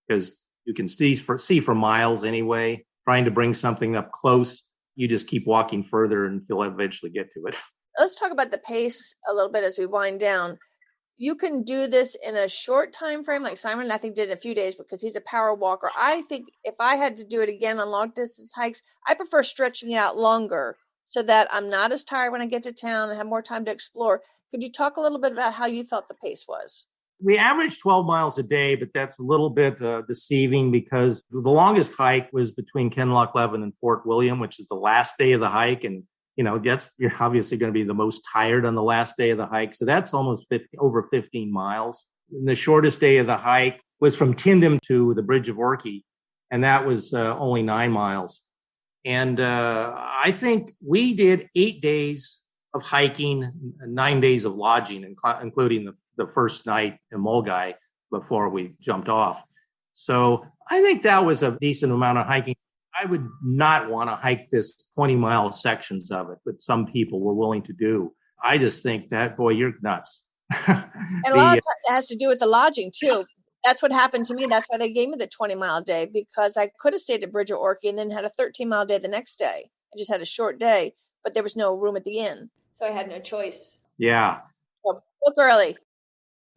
because you can see for miles anyway. Trying to bring something up close, you just keep walking further and you'll eventually get to it. Let's talk about the pace a little bit as we wind down. You can do this in a short time frame, like Simon, I think, did in a few days because he's a power walker. I think if I had to do it again on long distance hikes, I prefer stretching it out longer so that I'm not as tired when I get to town and have more time to explore. Could you talk a little bit about how you felt the pace was? We averaged 12 miles a day, but that's a little bit deceiving because the longest hike was between Loch Lomond and Fort William, which is the last day of the hike. And, you're obviously going to be the most tired on the last day of the hike. So that's almost over 15 miles. And the shortest day of the hike was from Tyndum to the Bridge of Worki, and that was only 9 miles. And I think we did 8 days of hiking, 9 days of lodging, including the first night in Mulgai before we jumped off. So I think that was a decent amount of hiking. I would not want to hike this 20-mile sections of it, but some people were willing to do. I just think that, boy, you're nuts. And a lot of times it has to do with the lodging too. That's what happened to me. That's why they gave me the 20-mile day, because I could have stayed at Bridget Worki and then had a 13-mile day the next day. I just had a short day, but there was no room at the inn. So I had no choice. Yeah. So book early.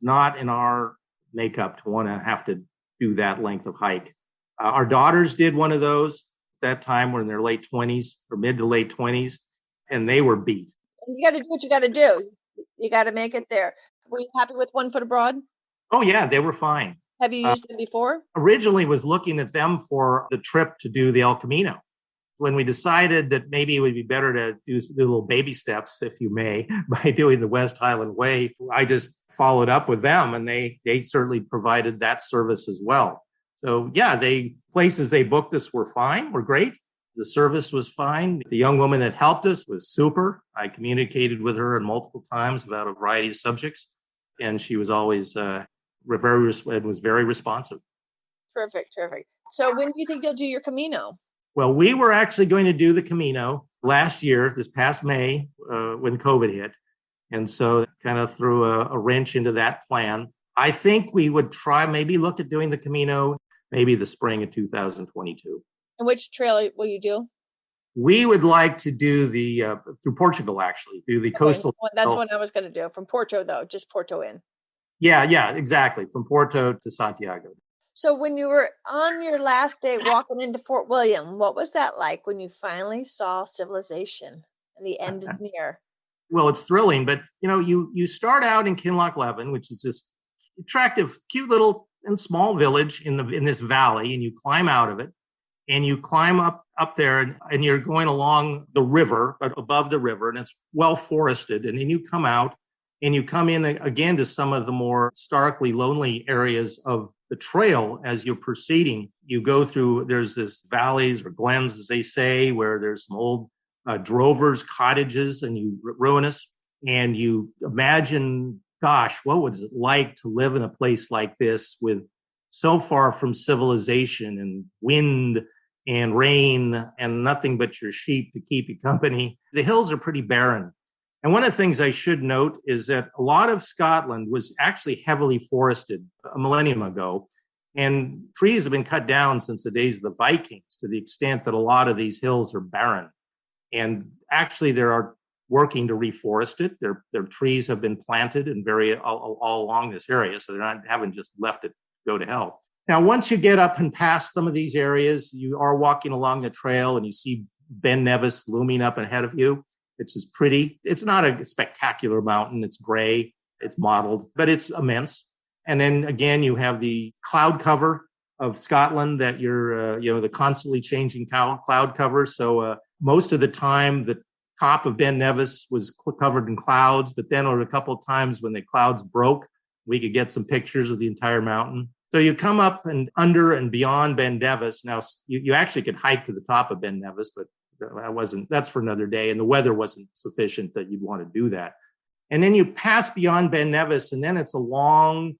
Not in our makeup to want to have to do that length of hike. Our daughters did one of those at that time. We're in their late 20s or mid to late 20s, and they were beat. And you got to do what you got to do. You got to make it there. Were you happy with 1 Foot Abroad? Oh, yeah, they were fine. Have you used them before? Originally was looking at them for the trip to do the El Camino. When we decided that maybe it would be better to do little baby steps, if you may, by doing the West Highland Way, I just followed up with them, and they certainly provided that service as well. So yeah, places they booked us were fine, were great. The service was fine. The young woman that helped us was super. I communicated with her multiple times about a variety of subjects, and she was always very responsive. Terrific. So when do you think you'll do your Camino? Well, we were actually going to do the Camino last year, this past May, when COVID hit. And so that kind of threw a wrench into that plan. I think we would maybe look at doing the Camino, maybe the spring of 2022. And which trail will you do? We would like to do through Portugal, actually, do the coastal. Well, that's what I was going to do. From Porto, though, just Porto in. Yeah, exactly. From Porto to Santiago. So when you were on your last day walking into Fort William, what was that like when you finally saw civilization and the end is near? Well, it's thrilling, but you start out in Kinloch Levin, which is this attractive, cute little and small village in this valley, and you climb out of it, and you climb up there, and you're going along the river, but above the river, and it's well forested, and then you come out, and you come in again to some of the more starkly lonely areas of the trail as you're proceeding. You go through, there's this valleys or glens, as they say, where there's some old drovers' cottages and ruinous. And you imagine, gosh, what was it like to live in a place like this with so far from civilization and wind and rain and nothing but your sheep to keep you company. The hills are pretty barren. And one of the things I should note is that a lot of Scotland was actually heavily forested a millennium ago. And trees have been cut down since the days of the Vikings to the extent that a lot of these hills are barren. And actually, they are working to reforest it. Their trees have been planted and all along this area, so haven't just left it go to hell. Now, once you get up and past some of these areas, you are walking along the trail and you see Ben Nevis looming up ahead of you. It's just pretty. It's not a spectacular mountain. It's gray. It's mottled, but it's immense. And then again, you have the cloud cover of Scotland that you're, the constantly changing cloud cover. So most of the time, the top of Ben Nevis was covered in clouds, but then there were a couple of times when the clouds broke, we could get some pictures of the entire mountain. So you come up and under and beyond Ben Nevis. Now, you actually could hike to the top of Ben Nevis, but that's for another day. And the weather wasn't sufficient that you'd want to do that. And then you pass beyond Ben Nevis, and then it's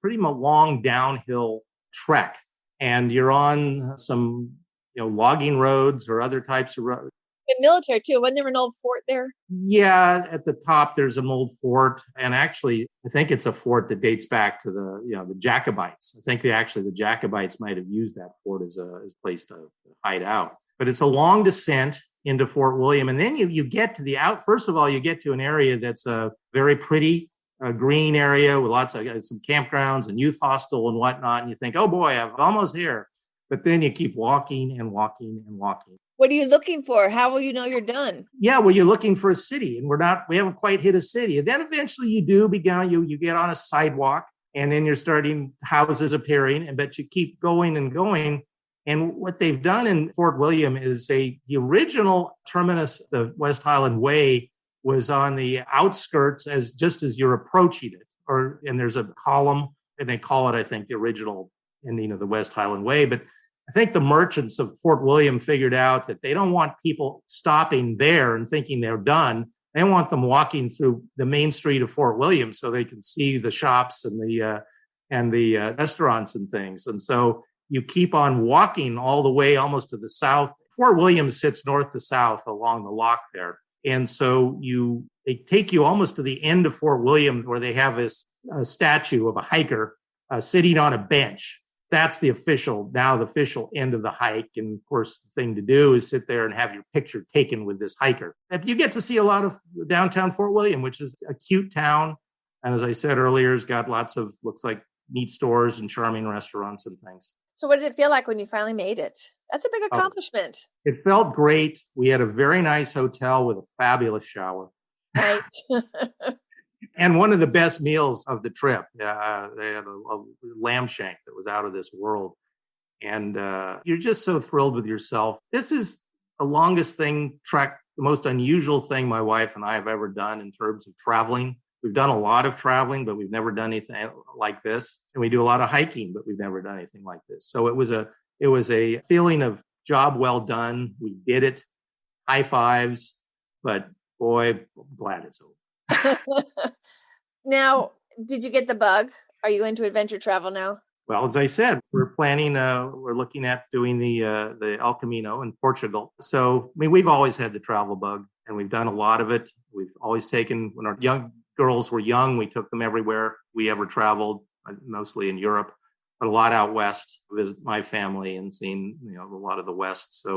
pretty much long downhill trek. And you're on some, logging roads or other types of roads. The military too. Wasn't there an old fort there? Yeah, at the top there's an old fort, and actually I think it's a fort that dates back to the Jacobites. I think the Jacobites might have used that fort as a place to hide out. But it's a long descent into Fort William, and then you get to first of all, you get to an area that's a very pretty green area with lots of some campgrounds and youth hostel and whatnot, and you think, oh boy, I'm almost here. But then you keep walking and walking and walking. What are you looking for? How will you know you're done? Yeah, well, you're looking for a city, and we haven't quite hit a city. And then eventually you get on a sidewalk, and then you're starting houses appearing, but you keep going and going. And what they've done in Fort William is the original terminus, the West Highland Way, was on the outskirts just as you're approaching it. And there's a column, and they call it, I think, the original ending of the West Highland Way. But I think the merchants of Fort William figured out that they don't want people stopping there and thinking they're done. They want them walking through the main street of Fort William so they can see the shops and the restaurants and things. And so you keep on walking all the way almost to the south. Fort William sits north to south along the loch there. And so they take you almost to the end of Fort William, where they have a statue of a hiker sitting on a bench. That's the official end of the hike. And of course, the thing to do is sit there and have your picture taken with this hiker. You get to see a lot of downtown Fort William, which is a cute town. And as I said earlier, it's got lots of, looks like, neat stores and charming restaurants and things. So what did it feel like when you finally made it? That's a big accomplishment. It felt great. We had a very nice hotel with a fabulous shower. Right. And one of the best meals of the trip. They had a lamb shank that was out of this world. And you're just so thrilled with yourself. This is the longest trek, the most unusual thing my wife and I have ever done in terms of traveling. We've done a lot of traveling, but we've never done anything like this. And we do a lot of hiking, but we've never done anything like this. So it was a feeling of job well done. We did it. High fives. But boy, I'm glad it's over. Now, did you get the bug? Are you into adventure travel now? Well, as I said, we're looking at doing the El Camino in Portugal. So, we've always had the travel bug, and we've done a lot of it. We've always taken, when our young girls were young, we took them everywhere we ever traveled, mostly in Europe, but a lot out west, visit my family and seen, a lot of the West. So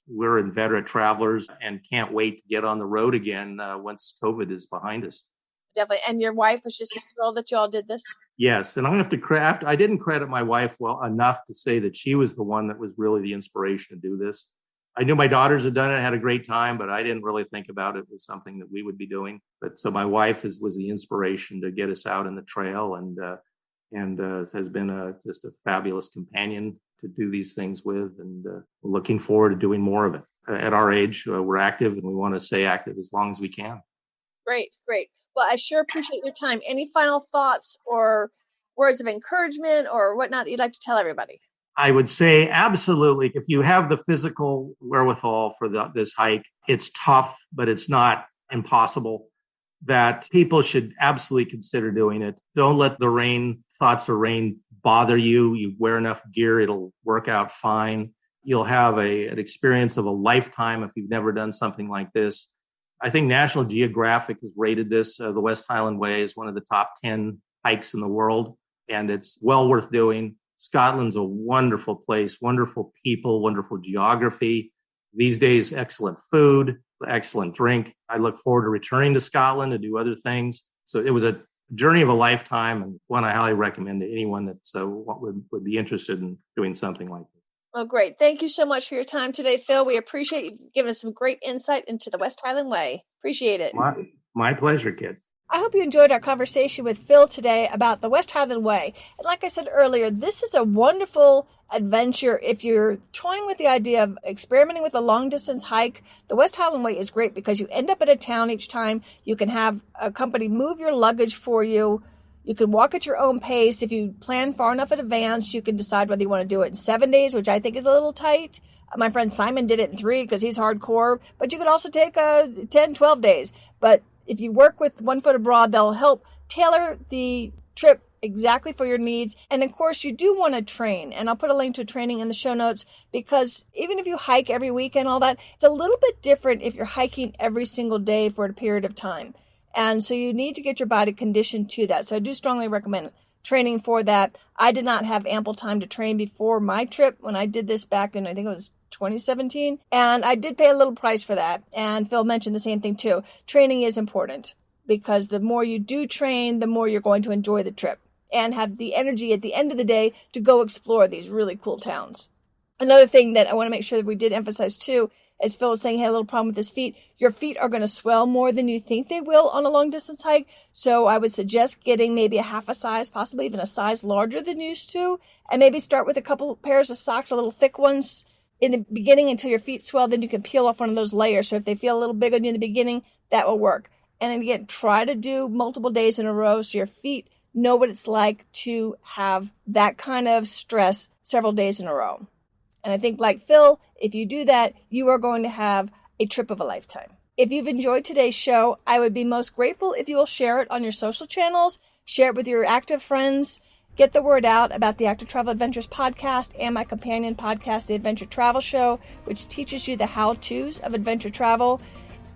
we're inveterate travelers and can't wait to get on the road again once COVID is behind us. Definitely. And your wife was just thrilled that you all did this? Yes. And I'm going to have to I didn't credit my wife well enough to say that she was the one that was really the inspiration to do this. I knew my daughters had done it, had a great time, but I didn't really think about it as something that we would be doing. But so my wife was the inspiration to get us out in the trail and has been just a fabulous companion to do these things with, and looking forward to doing more of it. At our age, we're active and we want to stay active as long as we can. Great. Well, I sure appreciate your time. Any final thoughts or words of encouragement or whatnot that you'd like to tell everybody? I would say absolutely. If you have the physical wherewithal for this hike, it's tough, but it's not impossible. That people should absolutely consider doing it. Don't let the thoughts of rain bother you. You wear enough gear, it'll work out fine. You'll have an experience of a lifetime if you've never done something like this. I think National Geographic has rated this. The West Highland Way is one of the top 10 hikes in the world, and it's well worth doing. Scotland's a wonderful place, wonderful people, wonderful geography. These days, excellent food, excellent drink. I look forward to returning to Scotland to do other things. So it was a journey of a lifetime, and one I highly recommend to anyone that would be interested in doing something like this. Oh, great. Thank you so much for your time today, Phil. We appreciate you giving us some great insight into the West Highland Way. Appreciate it. My pleasure, kid. I hope you enjoyed our conversation with Phil today about the West Highland Way. And like I said earlier, this is a wonderful adventure. If you're toying with the idea of experimenting with a long-distance hike, the West Highland Way is great because you end up at a town each time. You can have a company move your luggage for you. You can walk at your own pace. If you plan far enough in advance, you can decide whether you want to do it in 7 days, which I think is a little tight. My friend Simon did it in 3 because he's hardcore. But you could also take 10, 12 days. But if you work with One Foot Abroad, they'll help tailor the trip exactly for your needs. And of course, you do want to train. And I'll put a link to training in the show notes, because even if you hike every week and all that, it's a little bit different if you're hiking every single day for a period of time. And so you need to get your body conditioned to that. So I do strongly recommend training for that. I did not have ample time to train before my trip when I did this back in, I think it was 2017. And I did pay a little price for that. And Phil mentioned the same thing too. Training is important because the more you do train, the more you're going to enjoy the trip and have the energy at the end of the day to go explore these really cool towns. Another thing that I want to make sure that we did emphasize too, as Phil was saying, he had a little problem with his feet. Your feet are going to swell more than you think they will on a long distance hike. So I would suggest getting maybe a half a size, possibly even a size larger than used to. And maybe start with a couple pairs of socks, a little thick ones in the beginning until your feet swell. Then you can peel off one of those layers. So if they feel a little big on you in the beginning, that will work. And then again, try to do multiple days in a row so your feet know what it's like to have that kind of stress several days in a row. And I think like Phil, if you do that, you are going to have a trip of a lifetime. If you've enjoyed today's show, I would be most grateful if you will share it on your social channels, share it with your active friends, get the word out about the Active Travel Adventures podcast and my companion podcast, The Adventure Travel Show, which teaches you the how-tos of adventure travel.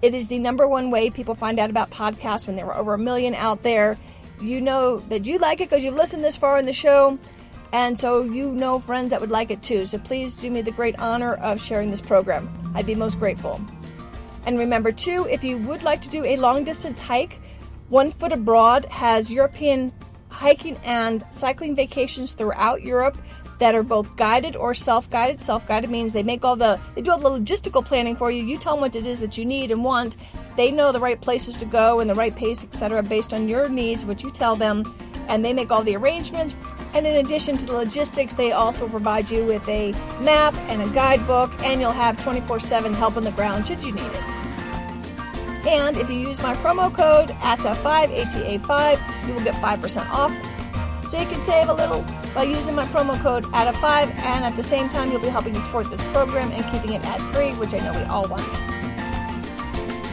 It is the #1 way people find out about podcasts when there were over 1 million out there. You know that you like it because you've listened this far in the show. And so you know friends that would like it too. So please do me the great honor of sharing this program. I'd be most grateful. And remember too, if you would like to do a long distance hike, One Foot Abroad has European hiking and cycling vacations throughout Europe that are both guided or self-guided. Self-guided means they do all the logistical planning for you. You tell them what it is that you need and want. They know the right places to go and the right pace, etc., based on your needs, what you tell them, and they make all the arrangements. And in addition to the logistics, they also provide you with a map and a guidebook, and you'll have 24/7 help on the ground should you need it. And if you use my promo code ATA5, ATA5, you will get 5% off. So you can save a little by using my promo code ATA5, and at the same time, you'll be helping to support this program and keeping it ad-free, which I know we all want.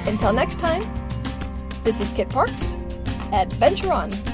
Until next time, this is Kit Parks. Adventure on!